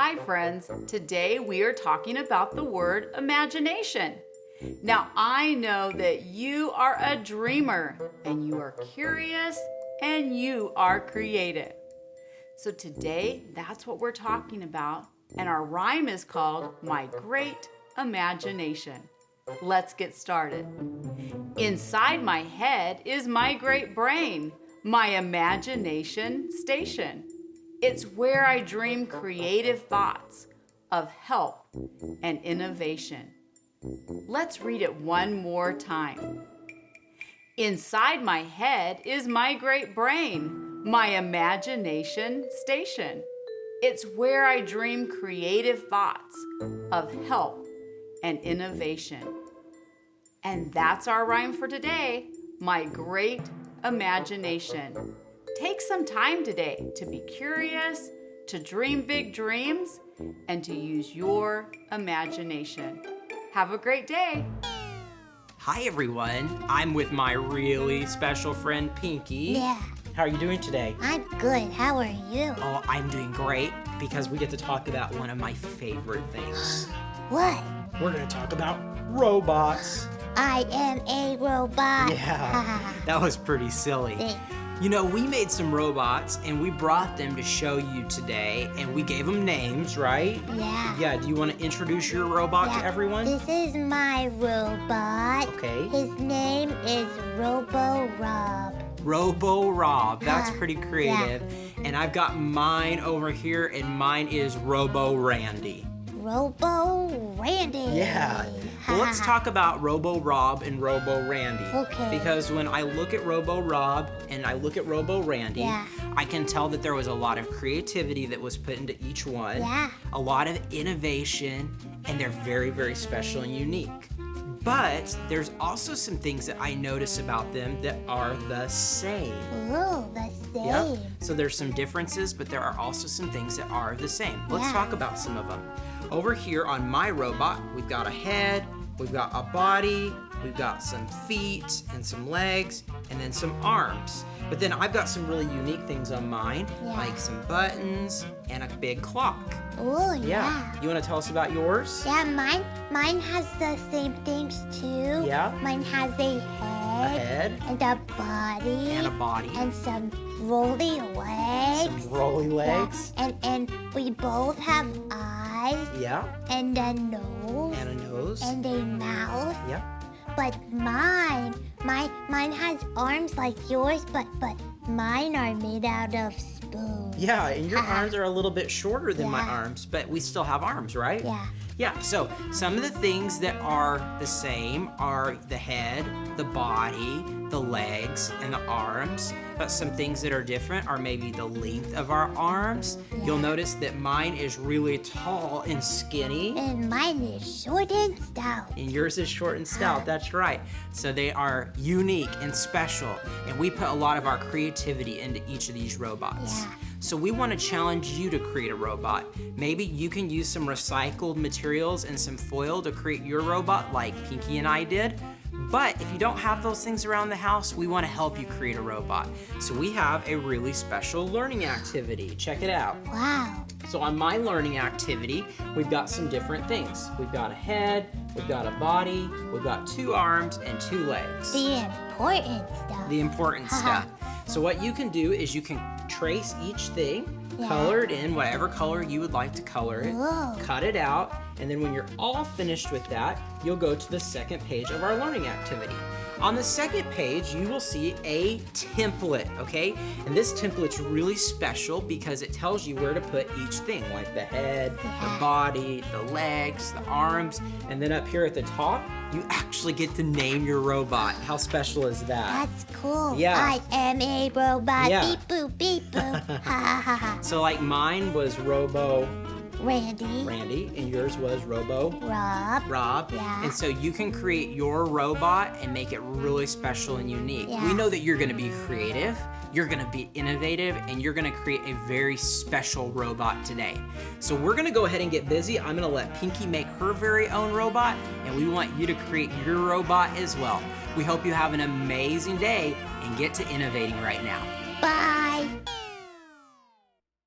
Hi friends, today we are talking about the word imagination. Now I know that you are a dreamer and you are curious and you are creative. So today that's what we're talking about, and our rhyme is called My Great Imagination. Let's get started. Inside my head is my great brain, my imagination station. It's where I dream creative thoughts of help and innovation. Let's read it one more time. Inside my head is my great brain, my imagination station. It's where I dream creative thoughts of help and innovation. And that's our rhyme for today, my great imagination. Take some time today to be curious, to dream big dreams, and to use your imagination. Have a great day. Hi everyone, I'm with my really special friend Pinky. Yeah, How are you doing today? I'm good. How are you? Oh, I'm doing great because we get to talk about one of my favorite things. What? We're going to talk about robots. I am a robot. Yeah, that was pretty silly. Thanks. You know, we made some robots and we brought them to show you today, and we gave them names, right? Yeah. Yeah, do you want to introduce your robot to everyone? This is my robot. Okay. His name is Rob. Robo-Rob, that's Yeah. pretty creative. And I've got mine over here, and mine is Robo-Randy. Robo-Randy. Yeah. Well, let's talk about Robo-Rob and Robo-Randy. Okay. Because when I look at Robo-Rob and I look at Robo-Randy, Yeah. I can tell that there was a lot of creativity that was put into each one. Yeah. A lot of innovation, and they're very, very special and unique. But there's also some things that I notice about them that are the same. Ooh, the same. Yep. So there's some differences, but there are also some things that are the same. Let's Yeah. talk about some of them. Over here on my robot, we've got a head, we've got a body, we've got some feet and some legs, and then some arms. But then I've got some really unique things on mine, Yeah. like some buttons and a big clock. Ooh, yeah. You want to tell us about yours? Yeah, mine has the same things too. Yeah. Mine has a A head, head and a body and a body, and some rolly legs. some rolly legs. Yeah. And we both have eyes Yeah, and a nose and a nose. and a mouth. Yeah. But mine has arms like yours, but mine are made out of spoons. Yeah, and your arms are a little bit shorter than my Yeah. arms, but we still have arms, right? Yeah. Yeah, so some of the things that are the same are the head, the body, the legs, and the arms. But some things that are different are maybe the length of our arms. Yeah. You'll notice that mine is really tall and skinny, And mine is short and stout. and yours is short and stout. That's right. So they are unique and special, and we put a lot of our creativity into each of these robots. Yeah. So we want to challenge you to create a robot. Maybe you can use some recycled materials and some foil to create your robot like Pinky and I did. But if you don't have those things around the house, we want to help you create a robot. So we have a really special learning activity. Check it out. Wow. So on my learning activity, we've got some different things. We've got a head, we've got a body, we've got 2 arms and 2 legs. The important stuff. The important stuff. So what you can do is you can trace each thing, Yeah. color it in whatever color you would like to color it, Whoa. cut it out, and then when you're all finished with that, you'll go to the second page of our learning activity. On the second page, you will see a template, okay? And this template's really special because it tells you where to put each thing, like the head, the body, the legs, the arms, and then up here at the top, you actually get to name your robot. How special is that? That's cool. Yeah. I am a robot. Yeah. Beep boop, beep boop. Ha ha ha. So like mine was Robo Randy. Randy, and yours was Robo Rob. Rob. Yeah. And so you can create your robot and make it really special and unique. Yeah. We know that you're gonna be creative, you're gonna be innovative, and you're gonna create a very special robot today. So we're gonna go ahead and get busy. I'm gonna let Pinky make her very own robot, and we want you to create your robot as well. We hope you have an amazing day and get to innovating right now. Bye.